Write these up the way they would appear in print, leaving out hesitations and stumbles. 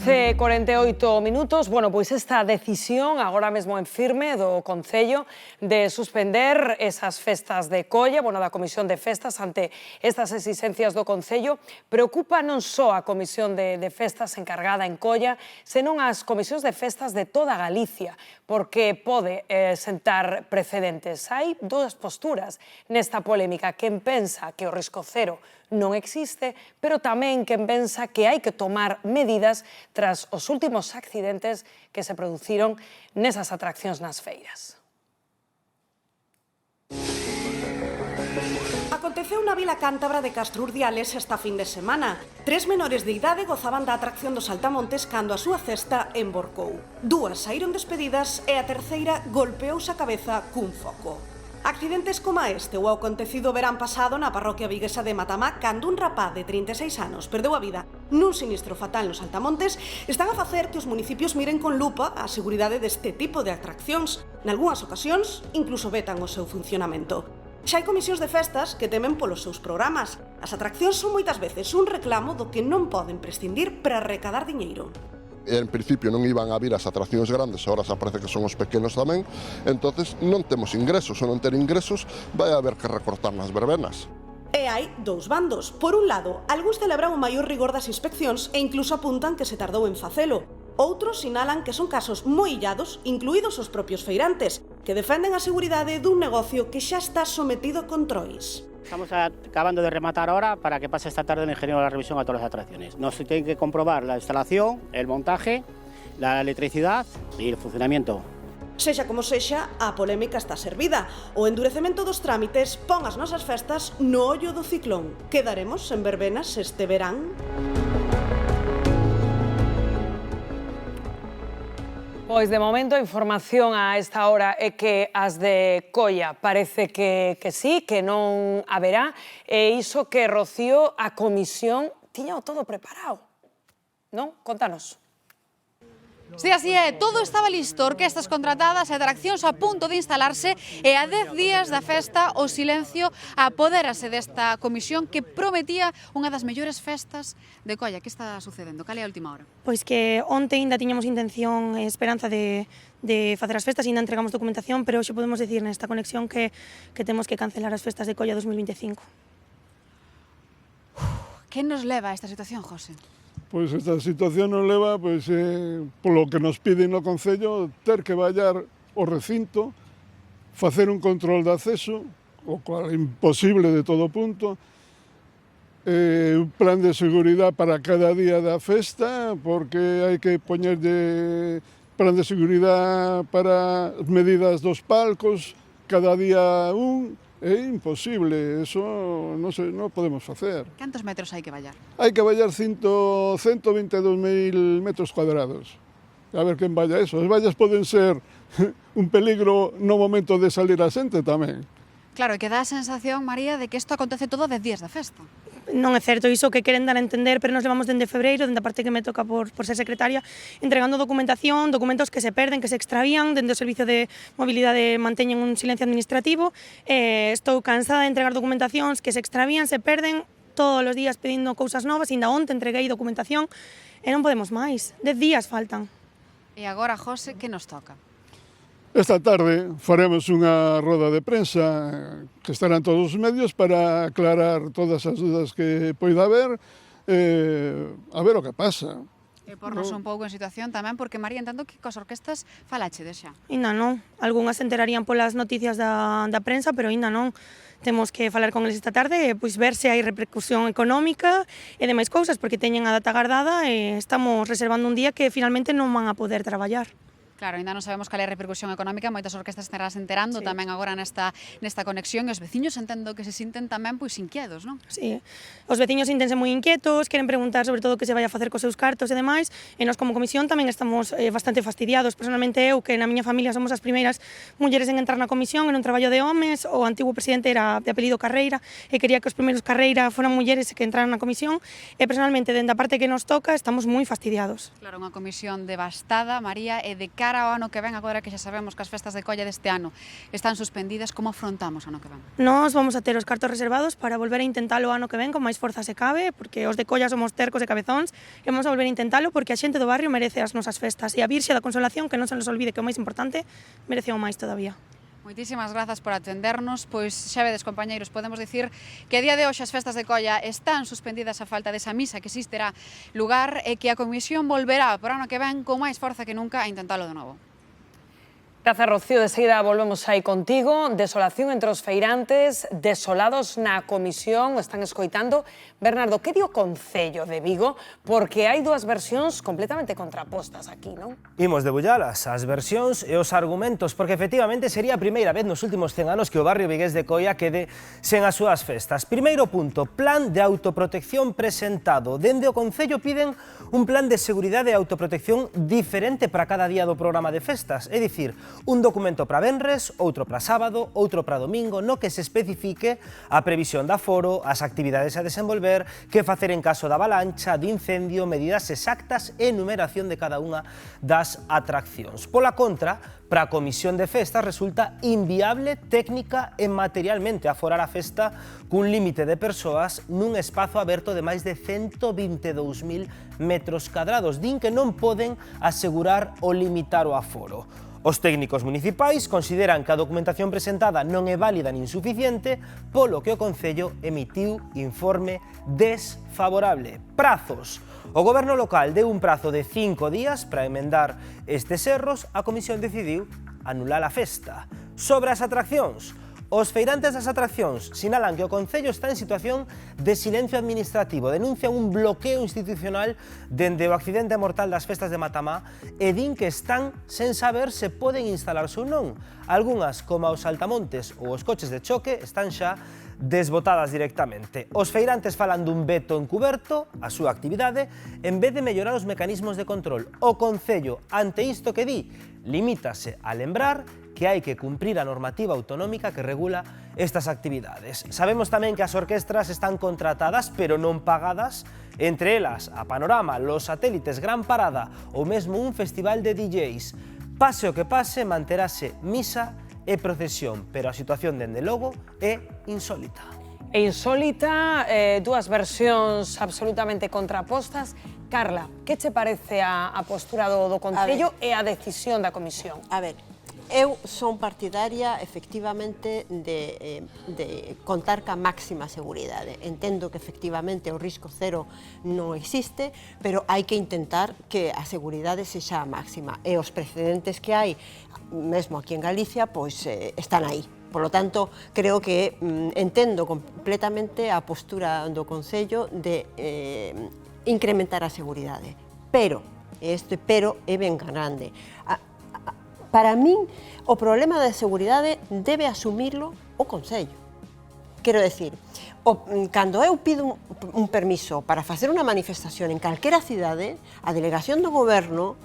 11:48. Bueno, pois esta decisión agora mesmo en firme do Concello de suspender esas festas de colla, da Comisión de Festas ante estas exigencias do Concello, preocupa non só a Comisión de Festas encargada en colla, senón as comisións de festas de toda Galicia, porque pode sentar precedentes. Hai dúas posturas nesta polémica, quen pensa que o risco cero non existe, pero tamén quen pensa que hai que tomar medidas tras os últimos accidentes que se produciron nesas atraccións nas feiras. Aconteceu na vila cántabra de Castro Urdiales esta fin de semana. 3 menores de idade gozaban da atracción dos saltamontes cando a súa cesta emborcou. 2 saíron despedidas e a terceira golpeouse a cabeza cun foco. Accidentes como este ou o acontecido verán pasado na parroquia viguesa de Matamá cando un rapaz de 36 anos perdeu a vida nun sinistro fatal nos saltamontes están a facer que os municipios miren con lupa a seguridade deste tipo de atraccións. Nalgúnas ocasións, incluso vetan o seu funcionamento. Xa hai comisións de festas que temen polos seus programas. As atraccións son moitas veces un reclamo do que non poden prescindir para recadar diñeiro. En principio non iban a vir as atraccións grandes, agora xa parece que son os pequenos tamén, entonces non temos ingresos, ou non ter ingresos vai haber que recortar nas verbenas. E hai dous bandos. Por un lado, algúns celebran o maior rigor das inspeccións e incluso apuntan que se tardou en facelo. Outros sinalan que son casos moi illados, incluídos os propios feirantes, que defenden a seguridade dun negocio que xa está sometido a controis. Estamos acabando de rematar ahora para que pase esta tarde el ingeniero de la revisión a todas las atracciones. Nos tienen que comprobar la instalación, el montaje, la electricidad y el funcionamiento. Sexa como sexa, a polémica está servida. O endurecemento dos trámites pon as nosas festas no ollo do ciclón. Quedaremos en verbenas este verán. Pois de momento a información a esta hora é que as de colla parece que sí, que non haberá, e iso que Rocío, a comisión, tiña todo preparado, non? Contanos. Sí, así é, todo estaba listo, orquestas contratadas e atraccións a punto de instalarse e a 10 días da festa o silencio apodérase desta comisión que prometía unha das mellores festas de colla. Que está sucedendo? Cal é a última hora? Pois que onte ainda tiñamos intención e esperanza de facer as festas, ainda entregamos documentación, pero hoxe podemos decir nesta conexión que temos que cancelar as festas de colla 2025. Que nos leva a esta situación, José? Pois esta situación nos leva, polo que nos piden no Concello, ter que vallar o recinto, facer un control de acceso, o cual é imposible de todo punto, un plan de seguridade para cada día da festa, porque hai que poñerlle plan de seguridade para as medidas dos palcos, cada día un. É imposible, eso non podemos facer. Cantos metros hai que vallar? Hai que vallar 122.000 metros cuadrados. A ver quen valla eso. As vallas poden ser un peligro no momento de salir a xente tamén. Claro, e que dá a sensación, María, de que isto acontece todo 10 días da festa. Non é certo iso que queren dar a entender, pero nos levamos dende febreiro, dende a parte que me toca por ser secretaria, entregando documentación, documentos que se perden, que se extravían, dende o Servicio de Mobilidade manteñen un silencio administrativo. Estou cansada de entregar documentacións que se extravían, se perden, todos os días pedindo cousas novas, ainda onte entreguei documentación e non podemos máis. 10 días faltan. E agora, José, que nos toca? Esta tarde faremos unha roda de prensa que estarán todos os medios para aclarar todas as dudas que poida haber, a ver o que pasa. E pornos un pouco en situación tamén, porque María, entendo que cos orquestas falachedes xa. Ainda non. Algúnas se enterarían polas noticias da prensa, pero ainda non. Temos que falar con eles esta tarde e ver se hai repercusión económica e demais cousas, porque teñen a data agardada e estamos reservando un día que finalmente non van a poder traballar. Claro, ainda non sabemos cal é a repercusión económica, moitas orquestas estarás enterando tamén agora nesta conexión, e os veciños entendo que se sinten tamén inquietos, non? Sí, os veciños sintense moi inquietos, queren preguntar sobre todo que se vai a facer cos seus cartos e demais, e nós como comisión tamén estamos bastante fastidiados. Personalmente eu, que na miña familia somos as primeiras mulleres en entrar na comisión, en un traballo de homes, o antigo presidente era de apelido Carreira, e quería que os primeiros Carreira foran mulleres que entraran na comisión, e personalmente, dende a parte que nos toca, estamos moi fastidiados. Claro, unha comisión devastada, María, e de cara cara ao ano que ven, agora que xa sabemos que as festas de colla deste ano están suspendidas, como afrontamos o ano que ven? Nós vamos a ter os cartos reservados para volver a intentalo o ano que ven con máis forza se cabe, porque os de colla somos tercos e cabezóns, e vamos a volver a intentalo porque a xente do barrio merece as nosas festas, e a Virxe da Consolación, que non se nos olvide que é o máis importante, merece o máis todavía. Moitísimas grazas por atendernos, pois xa vedes, compañeiros, podemos dicir que a día de hoxe as festas de colla están suspendidas a falta desa misa que existirá lugar e que a Comisión volverá por ano que ven con máis forza que nunca a intentalo de novo. Grazas, Rocío. De seguida volvemos aí contigo. Desolación entre os feirantes, desolados na comisión, están escoitando. Bernardo, que di o Concello de Vigo? Porque hai dúas versións completamente contrapostas aquí, non? Imos debullalas, as versións e os argumentos, porque efectivamente sería a primeira vez nos últimos 100 anos que o barrio vigués de Coia quede sen as súas festas. Primeiro punto, plan de autoprotección presentado. Dende o Concello piden un plan de seguridade e autoprotección diferente para cada día do programa de festas, é dicir, un documento para venres, outro para sábado, outro para domingo, no que se especifique a previsión de aforo, as actividades a desenvolver, que facer en caso de avalancha, de incendio, medidas exactas e numeración de cada unha das atraccións. Pola contra, para a Comisión de Festas resulta inviable técnica e materialmente aforar a festa cun límite de persoas nun espazo aberto de máis de 122.000 metros cadrados. Din que non poden asegurar ou limitar o aforo. Os técnicos municipais consideran que a documentación presentada non é válida nin suficiente, polo que o Concello emitiu informe desfavorable. Prazos. O Goberno local deu un prazo de 5 días para emendar estes erros, a Comisión decidiu anular a festa. Sobre as atraccións. Os feirantes das atraccións sinalan que o Concello está en situación de silencio administrativo, denuncian un bloqueo institucional dende o accidente mortal das festas de Matamá e din que están sen saber se poden instalarse ou non. Algunhas, como os saltamontes ou os coches de choque, están xa desbotadas directamente. Os feirantes falan dun veto encuberto a súa actividade en vez de mellorar os mecanismos de control. O Concello, ante isto que di, limítase a lembrar que hai que cumprir a normativa autonómica que regula estas actividades. Sabemos tamén que as orquestras están contratadas, pero non pagadas, entre elas a Panorama, Los Satélites, Gran Parada ou mesmo un festival de DJs. Pase o que pase, manterase misa e procesión, pero a situación, dende logo, é insólita. E insólita, dúas versións absolutamente contrapostas. Carla, que che parece a postura do Concello e a decisión da Comisión? A ver, eu son partidaria, efectivamente, de contar ca máxima seguridade. Entendo que, efectivamente, o risco cero non existe, pero hai que intentar que a seguridade sexa a máxima. E os precedentes que hai, mesmo aquí en Galicia, pois están aí. Por lo tanto, creo que entendo completamente a postura do Concello de incrementar a seguridade. Pero, este pero é ben grande. Para min, o problema da seguridade debe asumirlo o Concello. Quero decir, cando eu pido un permiso para facer unha manifestación en calquera cidade, a delegación do Goberno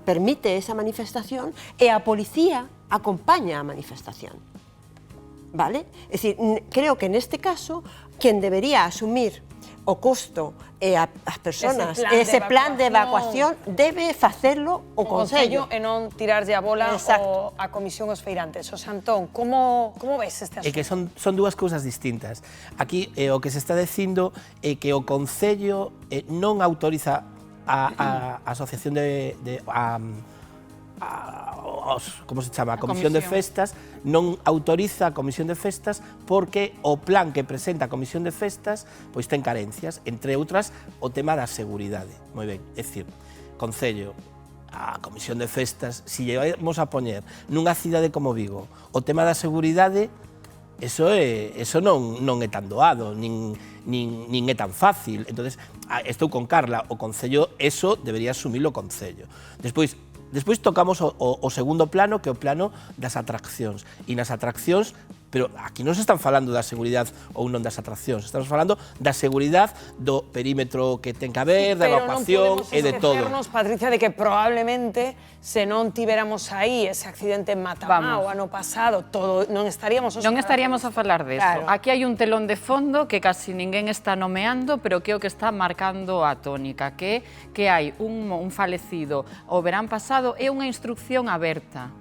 permite esa manifestación e a policía acompaña a manifestación. Vale? É dicir, creo que neste caso, quen debería asumir o costo e as persoas, ese plan de evacuación debe facelo o Concello. E non tirarlle a bola a Comisión aos feirantes. Xosé Antón, como ves este asunto? É que son dúas cousas distintas. Aquí o que se está dicindo é que o Concello non autoriza a asociación como se chama? A Comisión de Festas non autoriza a Comisión de Festas porque o plan que presenta a Comisión de Festas pois ten carencias, entre outras o tema da seguridade. Moi ben, é dicir, Concello, a Comisión de Festas, se llevamos a poñer nunha cidade como Vigo o tema da seguridade, eso non é tan doado, nin é tan fácil. Entonces, estou con Carla, o Concello, eso debería asumilo o Concello. Despois tocamos o segundo plano, que é o plano das atraccións. E nas atraccións pero aquí non se están falando da seguridade ou non das atraccións, estamos falando da seguridade do perímetro que ten que haber, da evacuación e de todo. Pero non podemos esquecernos, Patricia, de que probablemente se non tiveramos aí ese accidente en Matamá o ano pasado, non estaríamos a falar de eso. Aquí hai un telón de fondo que casi ninguén está nomeando, pero que é o que está marcando a tónica, que hai un falecido o verán pasado e unha instrucción aberta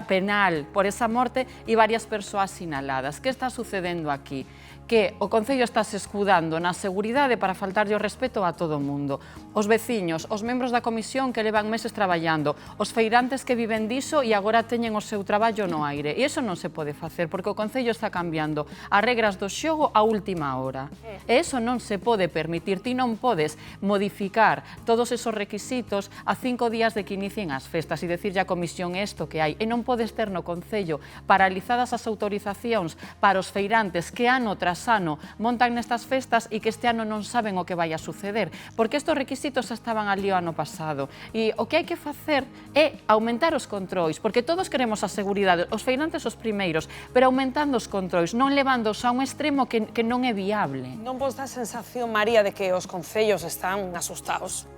penal por esa morte e varias persoas sinaladas. Que está sucedendo aquí? Que o Concello está se escudando na seguridade para faltarlle o respeto a todo o mundo. Os veciños, os membros da comisión que levan meses traballando, os feirantes que viven diso e agora teñen o seu traballo no aire. E iso non se pode facer, porque o Concello está cambiando as regras do xogo a última hora. E iso non se pode permitir. Ti non podes modificar todos esos requisitos a 5 días de que inicien as festas e decirlle a comisión isto que hai. E non podes ter no Concello paralizadas as autorizacións para os feirantes que ano tras ano montan nestas festas e que este ano non saben o que vai a suceder, porque estes requisitos estaban ali o ano pasado. E o que hai que facer é aumentar os controis, porque todos queremos a seguridade, os feirantes os primeiros, pero aumentando os controis, non levándoos a un extremo que non é viable. Non vos dá a sensación, María, de que os concellos están asustados?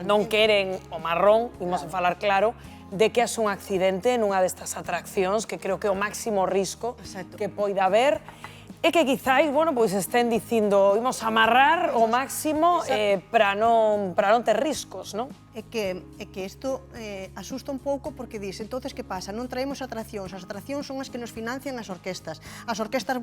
Non queren o marrón, imos a falar claro, de que é un accidente nunha destas atraccións, que creo que é o máximo risco que poida haber, e que quizáis, bueno, pois estén dicindo imos amarrar o máximo para non ter riscos, non? É que isto asusta un pouco porque dis, entonces que pasa? Non traemos atraccións, as atraccións son as que nos financian as orquestas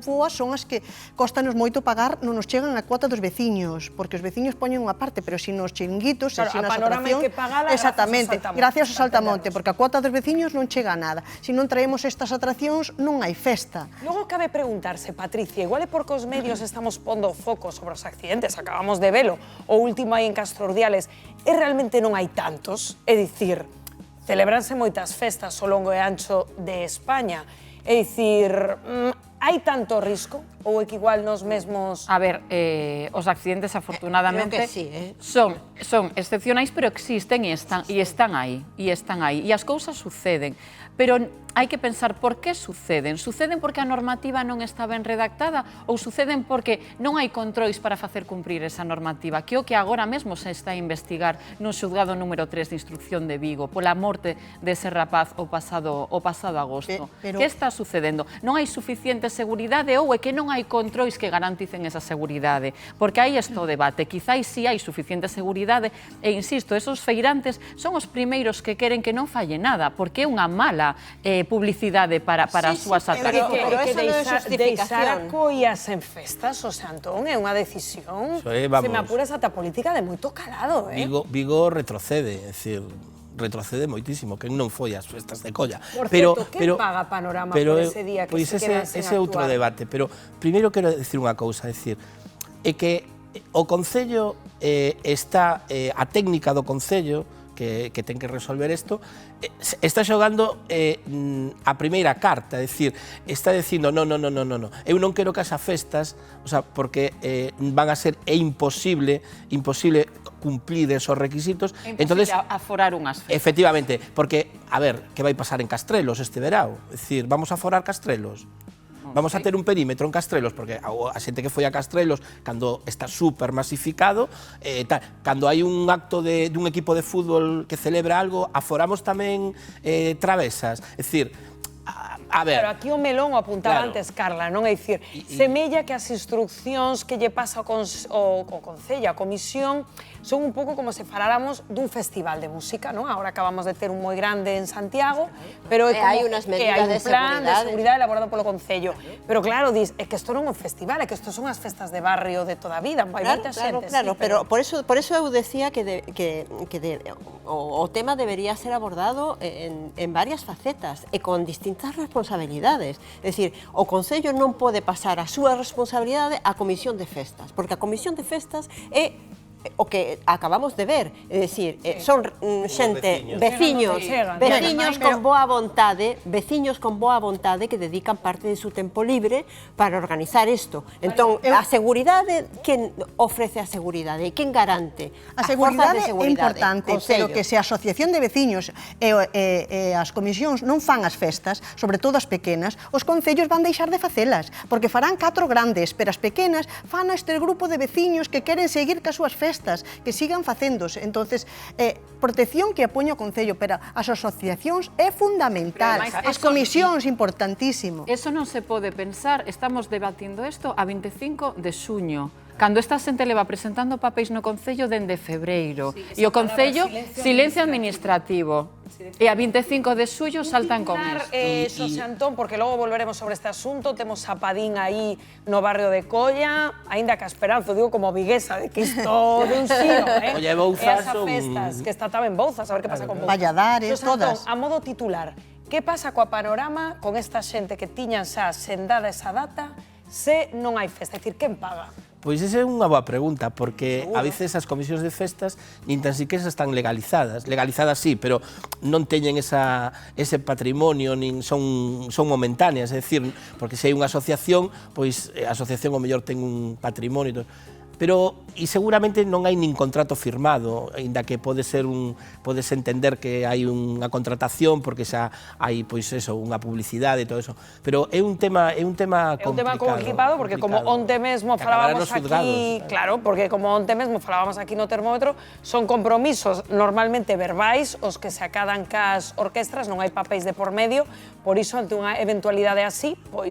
boas son as que costanos moito pagar, non nos chegan a cuota dos veciños, porque os veciños poñen unha parte, pero se nos chiringuitos, se nas atraccións, exactamente, gracias ao Saltamonte, porque a cuota dos veciños non chega a nada. Se non traemos estas atraccións, non hai festa. Logo cabe preguntarse, Patricia, igual é porque os medios estamos pondo foco sobre os accidentes, acabamos de velo, o último aí en Castro Urdiales, e realmente non hai tantos, é dicir, celebranse moitas festas ao longo e ancho de España, é dicir, hai tanto risco ou é que igual nos mesmos... A ver, os accidentes afortunadamente son excepcionais, pero existen e están aí, e as cousas suceden, pero hai que pensar por que suceden. Suceden porque a normativa non está ben redactada ou suceden porque non hai controis para facer cumprir esa normativa, que é o que agora mesmo se está a investigar no xulgado número 3 de instrucción de Vigo pola morte dese rapaz o pasado agosto. Que está sucedendo? Non hai suficiente seguridade ou é que non hai controis que garanticen esa seguridade? Porque aí está o debate. Quizáis si hai suficiente seguridade e, insisto, esos feirantes son os primeiros que queren que non falle nada, porque é unha mala publicidade para as súas atraccións. Pero eso non é justificación. Deixar a coias en festas, o sea, Antón, é unha decisión, se me apuras ata política de moito calado, Vigo retrocede, é dicir, retrocede moitísimo, que non foi as festas de colla. Por certo, que paga Panorama por ese día que se quedan sen actuar? Ese é outro debate, pero primeiro quero dicir unha cousa, é dicir, é que o Concello está, a técnica do Concello, que ten que resolver isto, está xogando a primeira carta, é dicir, está dicindo, non, eu non quero que as festas, o sea, porque van a ser imposible cumplir esos requisitos. É imposible aforar unhas festas. Efectivamente, porque, a ver, que vai pasar en Castrelos este verao? É dicir, vamos a aforar Castrelos? Vamos a ter un perímetro en Castrelos, porque a xente que foi a Castrelos, cando está super masificado, cando hai un acto dun equipo de fútbol que celebra algo, aforamos tamén travesas. É dicir, a ver... Pero aquí o melón o apuntaba antes, Carla, non? É dicir, semella que as instruccións que lle pasa ao Concello, a Comisión, son un pouco como se faláramos dun festival de música, non? Agora acabamos de ter un moi grande en Santiago, pero é como que hai un plan de seguridade elaborado polo Concello. Pero claro, dis, é que isto non é un festival, é que isto son as festas de barrio de toda a vida, vai moita xente. Claro, pero por eso eu decía que o tema debería ser abordado en varias facetas e con distintas responsabilidades. É dicir, o Concello non pode pasar a súa responsabilidade á Comisión de Festas, porque a Comisión de Festas é o que acabamos de ver, é dicir, son xente, veciños con boa vontade, que dedican parte de su tempo libre para organizar isto. Entón, a seguridade, quen ofrece a seguridade? Quen garante? A seguridade é importante, pero que se a asociación de veciños e as comisións non fan as festas, sobre todo as pequenas, os concellos van deixar de facelas, porque farán 4 grandes, pero as pequenas fan este grupo de veciños que queren seguir cas súas festas, que sigan facéndose. Entonces, protección que apoña o Concello, pero as asociacións é fundamental, as comisións importantísimo. Eso non se pode pensar, estamos debatindo isto a 25 de xuño, cando esta xente leva presentando papéis no Concello dende febreiro, e o Concello, silencio administrativo. E a 25 de xullo saltan con isto. Xosé Antón, porque logo volveremos sobre este asunto, temos a Padín aí no barrio de Colla, aínda que a esperanza, digo como viguesa, de que isto de un xiro, Oye, Bouzas son... festas, que está tamén Bouzas, a ver que pasa con Bouzas. Valladares, Antón, todas. a modo titular, que pasa coa panorama con esta xente que tiñan xa sendada esa data se non hai festa? É dicir, quen paga? Pois esa é unha boa pregunta, porque a veces as comisións de festas nin tan siquiera están legalizadas. Legalizadas sí, pero non teñen ese patrimonio, nin son momentáneas, é dicir, porque se hai unha asociación, pois a asociación o mellor ten un patrimonio e todo. Pero, e seguramente non hai nin contrato firmado, aínda que podes entender que hai unha contratación porque xa hai, pois eso, unha publicidade e todo eso, pero é un tema complicado. É un tema complicado porque como onte mesmo falábamos aquí, claro, porque como onte mesmo falábamos aquí no termómetro, son compromisos normalmente verbais os que se acadan cas orquestras, non hai papéis de por medio, por iso ante unha eventualidade así, pois